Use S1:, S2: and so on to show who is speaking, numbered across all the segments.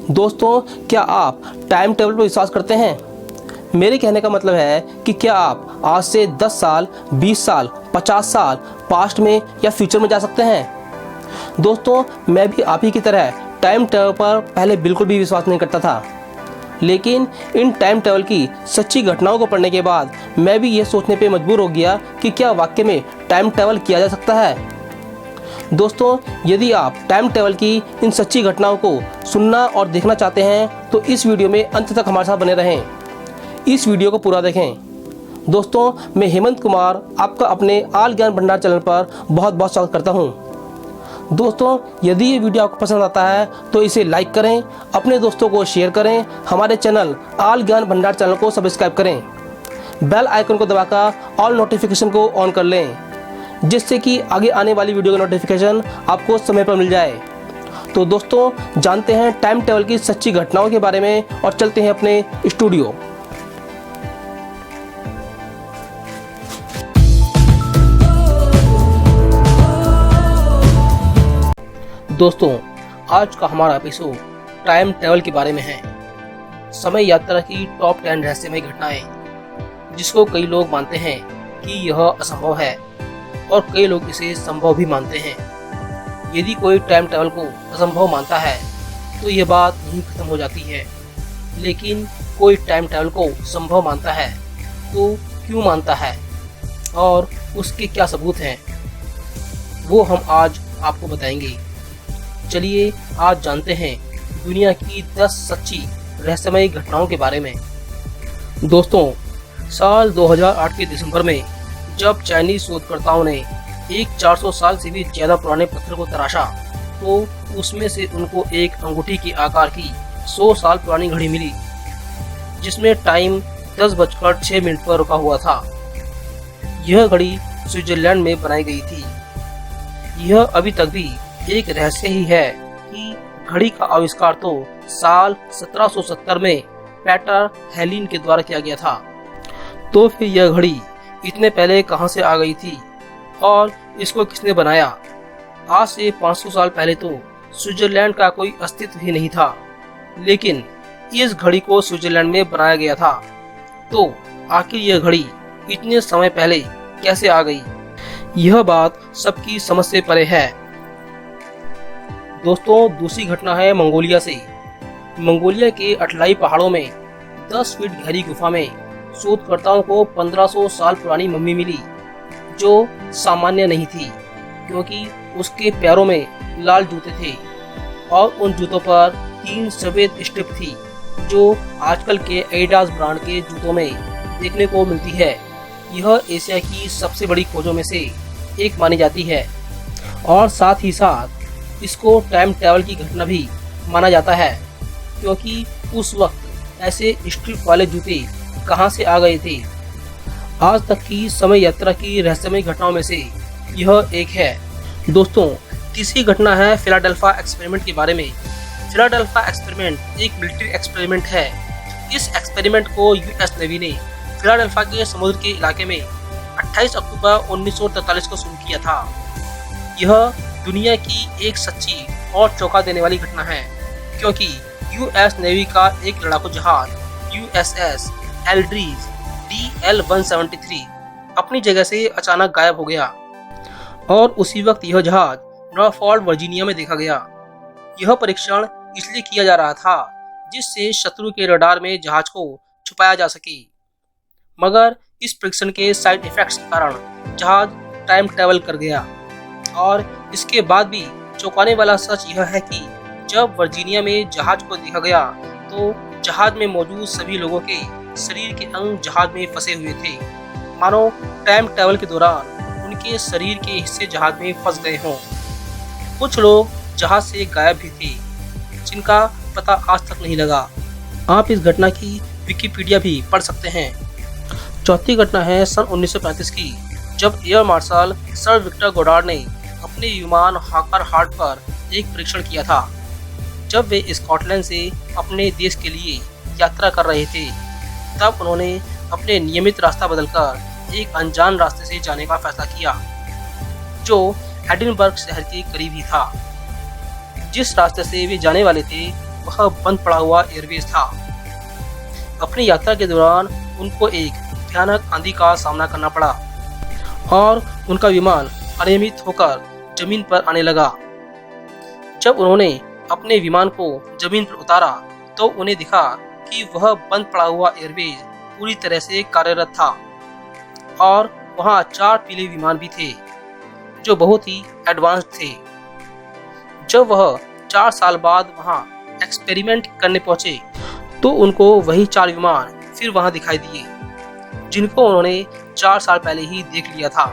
S1: दोस्तों, क्या आप टाइम टेबल पर विश्वास करते हैं? मेरे कहने का मतलब है कि क्या आप आज से 10 साल, 20 साल, 50 साल पास्ट में या फ्यूचर में जा सकते हैं? दोस्तों, मैं भी आप ही की तरह टाइम टेबल पर पहले बिल्कुल भी विश्वास नहीं करता था, लेकिन इन टाइम टेबल की सच्ची घटनाओं को पढ़ने के बाद मैं भी ये सोचने पे मजबूर हो गया कि क्या वाकई में टाइम ट्रैवल किया जा सकता है। दोस्तों, यदि आप टाइम ट्रैवल की इन सच्ची घटनाओं को सुनना और देखना चाहते हैं तो इस वीडियो में अंत तक हमारे साथ बने रहें। इस वीडियो को पूरा देखें। दोस्तों, मैं हेमंत कुमार आपका अपने आल ज्ञान भंडार चैनल पर बहुत बहुत स्वागत करता हूं। दोस्तों, यदि ये वीडियो आपको पसंद आता है तो इसे लाइक करें, अपने दोस्तों को शेयर करें, हमारे चैनल आल ज्ञान भंडार चैनल को सब्सक्राइब करें, बेल आइकन को दबाकर ऑल नोटिफिकेशन को ऑन कर लें, जिससे कि आगे आने वाली वीडियो का नोटिफिकेशन आपको समय पर मिल जाए। तो दोस्तों, जानते हैं टाइम ट्रैवल की सच्ची घटनाओं के बारे में और चलते हैं अपने स्टूडियो। दोस्तों, आज का हमारा एपिसोड टाइम ट्रैवल के बारे में है। समय यात्रा की टॉप 10 रहस्यमय घटनाएं, जिसको कई लोग मानते हैं कि यह असंभव है और कई लोग इसे संभव भी मानते हैं। यदि कोई टाइम ट्रैवल को असंभव मानता है तो यह बात यहीं खत्म हो जाती है, लेकिन कोई टाइम ट्रैवल को संभव मानता है तो क्यों मानता है और उसके क्या सबूत हैं, वो हम आज आपको बताएंगे। चलिए आज जानते हैं दुनिया की 10 सच्ची रहस्यमय घटनाओं के बारे में। दोस्तों, साल 2008 के दिसंबर में जब चाइनीज शोधकर्ताओं ने एक 400 साल से भी ज्यादा पुराने पत्थर को तराशा तो उसमें से उनको एक अंगूठी के आकार की 100 साल पुरानी घड़ी मिली, जिसमें टाइम 10:06 पर रुका हुआ था। यह घड़ी स्विट्जरलैंड में बनाई गई थी। यह अभी तक भी एक रहस्य ही है कि घड़ी का आविष्कार तो साल 1770 में पीटर हेलिन के द्वारा किया गया था। तो फिर यह घड़ी इतने पहले कहां से आ गई थी और इसको किसने बनाया? आज से 500 साल पहले तो स्विट्जरलैंड का कोई अस्तित्व ही नहीं था, लेकिन इस घड़ी को स्विट्जरलैंड में बनाया गया था। तो आखिर यह घड़ी इतने समय पहले कैसे आ गई? यह बात सबकी समझ से परे है। दोस्तों, दूसरी घटना है मंगोलिया से। मंगोलिया के अटलाई पहाड़ों में 10 फीट गहरी गुफा में शोधकर्ताओं को 1500 साल पुरानी मम्मी मिली, जो सामान्य नहीं थी क्योंकि उसके पैरों में लाल जूते थे और उन जूतों पर 3 सफेद स्ट्रिप थी, जो आजकल के एडिडास ब्रांड के जूतों में देखने को मिलती है। यह एशिया की सबसे बड़ी खोजों में से एक मानी जाती है और साथ ही साथ इसको टाइम ट्रैवल की घटना भी माना जाता है, क्योंकि उस वक्त ऐसे स्ट्रिप वाले जूते कहां से आ गए थे। आज तक की समय यात्रा की रहस्यमय घटनाओं में से यह एक है। दोस्तों, तीसरी घटना है फिलाडेल्फिया एक्सपेरिमेंट के बारे में। फिलाडेल्फिया एक्सपेरिमेंट एक मिलिट्री एक्सपेरिमेंट है। इस एक्सपेरिमेंट को यूएस नेवी ने फिलाडेल्फिया के समुद्र के इलाके में 28 अक्टूबर 1943 को शुरू किया था। यह दुनिया की एक सच्ची और चौंका देने वाली घटना है, क्योंकि यूएस नेवी का एक लड़ाकू जहाज यूएसएस एल्ड्रीज DL-173 अपनी जगह से अचानक गायब हो गया और उसी वक्त यह जहाज नॉरफॉल्क वर्जीनिया में देखा गया। यह परीक्षण इसलिए किया जा रहा था जिससे शत्रु के रडार में जहाज को छुपाया जा सके, मगर इस परीक्षण के साइड इफेक्ट्स के कारण जहाज टाइम ट्रैवल कर गया। और इसके बाद भी चौंकाने वाला सच यह है कि जब वर्जीनिया में जहाज को देखा गया तो जहाज में मौजूद सभी लोगों के शरीर के अंग जहाज में फंसे हुए थे, मानो टाइम ट्रैवल के दौरान उनके शरीर के हिस्से जहाज में फंस गए हों। कुछ लोग जहाज से गायब भी थे, जिनका पता आज तक नहीं लगा। आप इस घटना की विकिपीडिया भी पढ़ सकते हैं। चौथी घटना है सन 1935 की, जब air marshal sir Victor Goddard ने अपने विमान हॉकर हार्ट पर एक परीक्षण किया था। जब वे स्कॉटलैंड से अपने देश के लिए यात्रा कर रहे थे, तब उन्होंने अपने नियमित रास्ता बदलकर एक अनजान रास्ते से जाने का फैसला किया, जो एडिनबर्ग शहर के करीब ही था। जिस रास्ते से वे जाने वाले थे वह बंद पड़ा हुआ एयरवेज था। अपनी यात्रा के दौरान उनको एक भयानक आंधी का सामना करना पड़ा और उनका विमान अनियमित होकर जमीन पर आने लगा। जब उन्होंने अपने विमान को जमीन पर उतारा तो उन्हें दिखा कि वह बंद पड़ा हुआ एयरवेज पूरी तरह से कार्यरत था और वहां 4 पीले विमान भी थे जो बहुत ही एडवांस्ड थे। जब वह 4 साल बाद वहां एक्सपेरिमेंट करने पहुंचे तो उनको वही 4 विमान फिर वहां दिखाई दिए जिनको उन्होंने 4 साल पहले ही देख लिया था।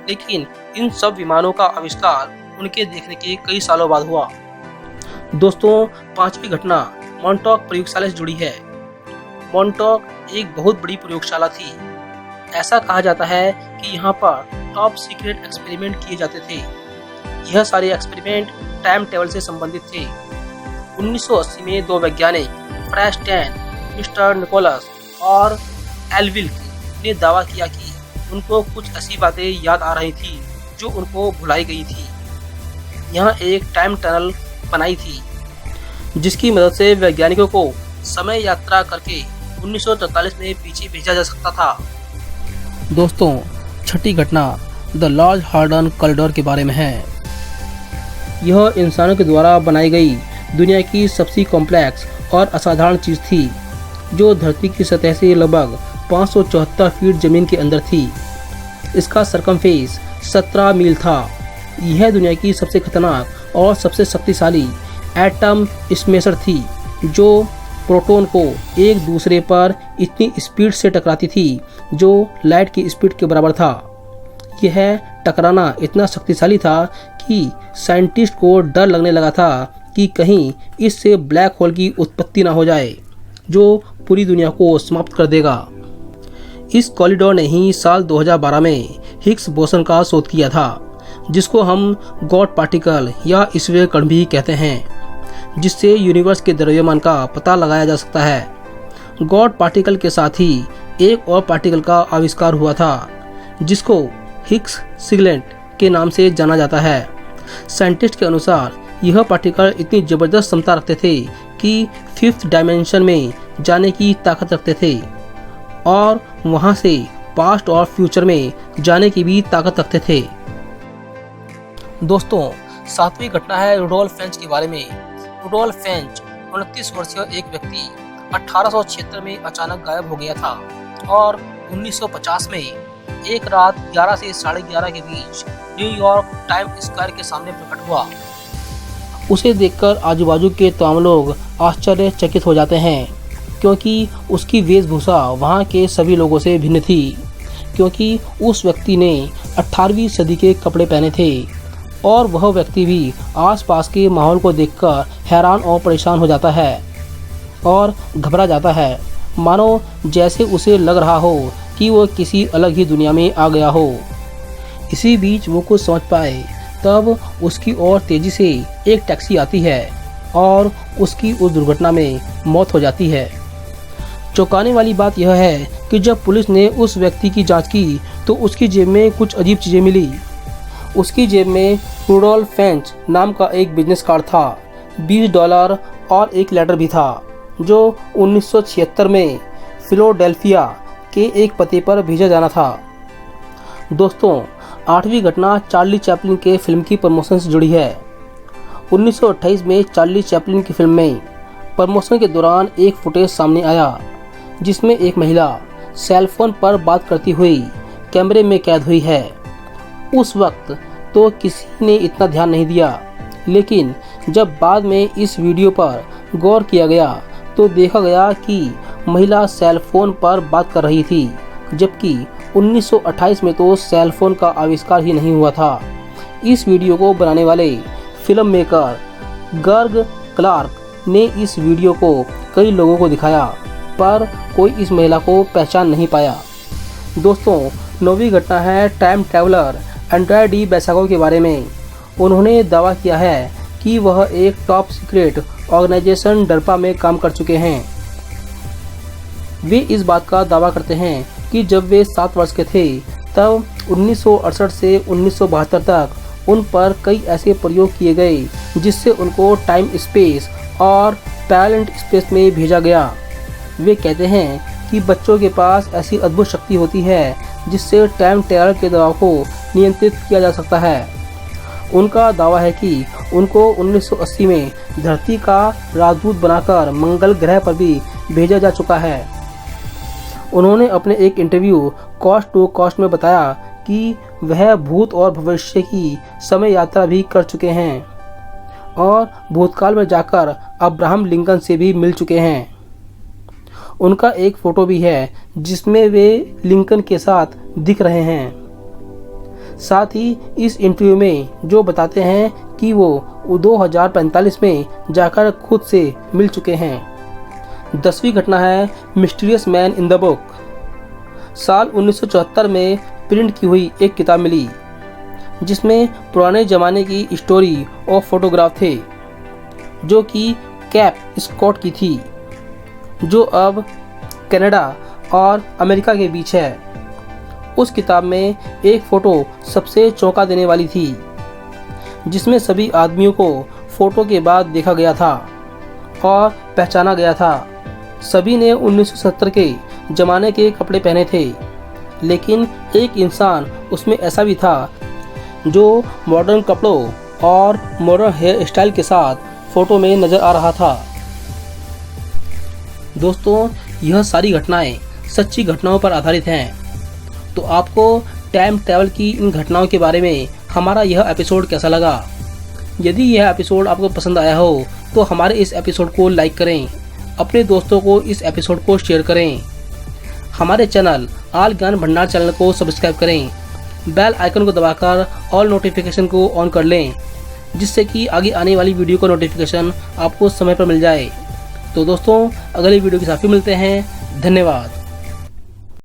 S1: लेकिन इन सब विमानों का आविष्कार उनके देखने के कई सालों बाद हुआ। दोस्तों, 5वीं घटना मॉन्टॉक प्रयोगशाला से जुड़ी है। मॉन्टॉक एक बहुत बड़ी प्रयोगशाला थी। ऐसा कहा जाता है कि यहाँ पर टॉप सीक्रेट एक्सपेरिमेंट किए जाते थे। यह सारे एक्सपेरिमेंट टाइम ट्रेवल से संबंधित थे। 1980 में 2 वैज्ञानिक फ्रेस्टेन, मिस्टर निकोलस और एलविल ने दावा किया कि उनको कुछ ऐसी बातें याद आ रही थी जो उनको भुलाई गई थी। यहाँ एक टाइम टनल बनाई थी जिसकी मदद से वैज्ञानिकों को समय यात्रा करके 1943 में पीछे भेजा जा सकता था। दोस्तों, 6ठी घटना द लार्ज हार्डन कॉरिडोर के बारे में है। यह इंसानों के द्वारा बनाई गई दुनिया की सबसे कॉम्प्लेक्स और असाधारण चीज़ थी जो धरती की सतह से लगभग 574 फीट जमीन के अंदर थी। इसका सरकमफेस 17 मील था। यह दुनिया की सबसे खतरनाक और सबसे शक्तिशाली एटम स्मैशर थी जो प्रोटॉन को एक दूसरे पर इतनी स्पीड से टकराती थी जो लाइट की स्पीड के बराबर था। यह टकराना इतना शक्तिशाली था कि साइंटिस्ट को डर लगने लगा था कि कहीं इससे ब्लैक होल की उत्पत्ति ना हो जाए जो पूरी दुनिया को समाप्त कर देगा। इस कॉरिडोर ने ही साल 2012 में हिग्स बोसन का शोध किया था जिसको हम गॉड पार्टिकल या ईश्वरीय कण भी कहते हैं, जिससे यूनिवर्स के द्रव्यमान का पता लगाया जा सकता है। गॉड पार्टिकल के साथ ही एक और पार्टिकल का आविष्कार हुआ था जिसको हिग्स सिगलेंट के नाम से जाना जाता है। साइंटिस्ट के अनुसार यह पार्टिकल इतनी ज़बरदस्त क्षमता रखते थे कि 5th डायमेंशन में जाने की ताकत रखते थे और वहां से पास्ट और फ्यूचर में जाने की भी ताकत रखते थे। दोस्तों, 7वीं घटना है रुडोल्फ फ्रेंच के बारे में। रुडोल्फ फ्रेंच 29 वर्षीय एक व्यक्ति 1876 में अचानक गायब हो गया था और 1950 में एक रात 11 से 11:30 के बीच न्यूयॉर्क टाइम स्क्वायर के सामने प्रकट हुआ। उसे देखकर आजू बाजू के तमाम लोग आश्चर्यचकित हो जाते हैं क्योंकि उसकी वेशभूषा वहाँ के सभी लोगों से भिन्न थी, क्योंकि उस व्यक्ति ने 18वीं सदी के कपड़े पहने थे और वह व्यक्ति भी आसपास के माहौल को देखकर हैरान और परेशान हो जाता है और घबरा जाता है, मानो जैसे उसे लग रहा हो कि वो किसी अलग ही दुनिया में आ गया हो। इसी बीच वो कुछ समझ पाए तब उसकी ओर तेजी से एक टैक्सी आती है और उसकी उस दुर्घटना में मौत हो जाती है। चौंकाने वाली बात यह है कि जब पुलिस ने उस व्यक्ति की जांच की तो उसकी जेब में कुछ अजीब चीज़ें मिली। उसकी जेब में रुडोल्फ फ्रेंच नाम का एक बिजनेस कार्ड था, $20 और एक लेटर भी था जो 1976 में फिलाडेल्फिया के एक पते पर भेजा जाना था। दोस्तों, 8वीं घटना चार्ली चैपलिन के फिल्म की प्रमोशन से जुड़ी है। 1928 में चार्ली चैपलिन की फिल्म में प्रमोशन के दौरान एक फुटेज सामने आया जिसमें एक महिला सेलफोन पर बात करती हुई कैमरे में कैद हुई है। उस वक्त तो किसी ने इतना ध्यान नहीं दिया, लेकिन जब बाद में इस वीडियो पर गौर किया गया तो देखा गया कि महिला सेलफोन पर बात कर रही थी, जबकि 1928 में तो सेलफोन का आविष्कार ही नहीं हुआ था। इस वीडियो को बनाने वाले फिल्म मेकर गर्ग क्लार्क ने इस वीडियो को कई लोगों को दिखाया पर कोई इस महिला को पहचान नहीं पाया। दोस्तों, 9वीं घटना है टाइम ट्रैवलर एंड्रे डी बेसागो के बारे में। उन्होंने दावा किया है कि वह एक टॉप सीक्रेट ऑर्गेनाइजेशन डरपा में काम कर चुके हैं। वे इस बात का दावा करते हैं कि जब वे 7 वर्ष के थे तब 1968 से 1972 तक उन पर कई ऐसे प्रयोग किए गए जिससे उनको टाइम स्पेस और पैरेलल स्पेस में भेजा गया। वे कहते हैं कि बच्चों के पास ऐसी अद्भुत शक्ति होती है जिससे टाइम ट्रैवल के दबाव को नियंत्रित किया जा सकता है। उनका दावा है कि उनको 1980 में धरती का राजदूत बनाकर मंगल ग्रह पर भी भेजा जा चुका है। उन्होंने अपने एक इंटरव्यू कॉस्ट टू कॉस्ट में बताया कि वह भूत और भविष्य की समय यात्रा भी कर चुके हैं और भूतकाल में जाकर अब्राहम लिंकन से भी मिल चुके हैं। उनका एक फोटो भी है जिसमें वे लिंकन के साथ दिख रहे हैं। साथ ही इस इंटरव्यू में जो बताते हैं कि वो 2045 में जाकर खुद से मिल चुके हैं। 10वीं घटना है mysterious man in the book. साल 1974 में प्रिंट की हुई एक किताब मिली जिसमें पुराने ज़माने की स्टोरी और फोटोग्राफ थे जो कि कैप स्कॉट की थी, जो अब कनाडा और अमेरिका के बीच है। उस किताब में एक फ़ोटो सबसे चौंका देने वाली थी जिसमें सभी आदमियों को फ़ोटो के बाद देखा गया था और पहचाना गया था। सभी ने 1970 के ज़माने के कपड़े पहने थे, लेकिन एक इंसान उसमें ऐसा भी था जो मॉडर्न कपड़ों और मॉडर्न हेयर स्टाइल के साथ फ़ोटो में नज़र आ रहा था। दोस्तों, यह सारी घटनाएं सच्ची घटनाओं पर आधारित हैं। तो आपको टाइम ट्रैवल की इन घटनाओं के बारे में हमारा यह एपिसोड कैसा लगा? यदि यह एपिसोड आपको पसंद आया हो तो हमारे इस एपिसोड को लाइक करें, अपने दोस्तों को इस एपिसोड को शेयर करें, हमारे चैनल आल ज्ञान भंडार चैनल को सब्सक्राइब करें, बेल आइकन को दबाकर ऑल नोटिफिकेशन को ऑन कर लें जिससे कि आगे आने वाली वीडियो का नोटिफिकेशन आपको समय पर मिल जाए। तो दोस्तों, अगली वीडियो के साथ फिर मिलते हैं। धन्यवाद।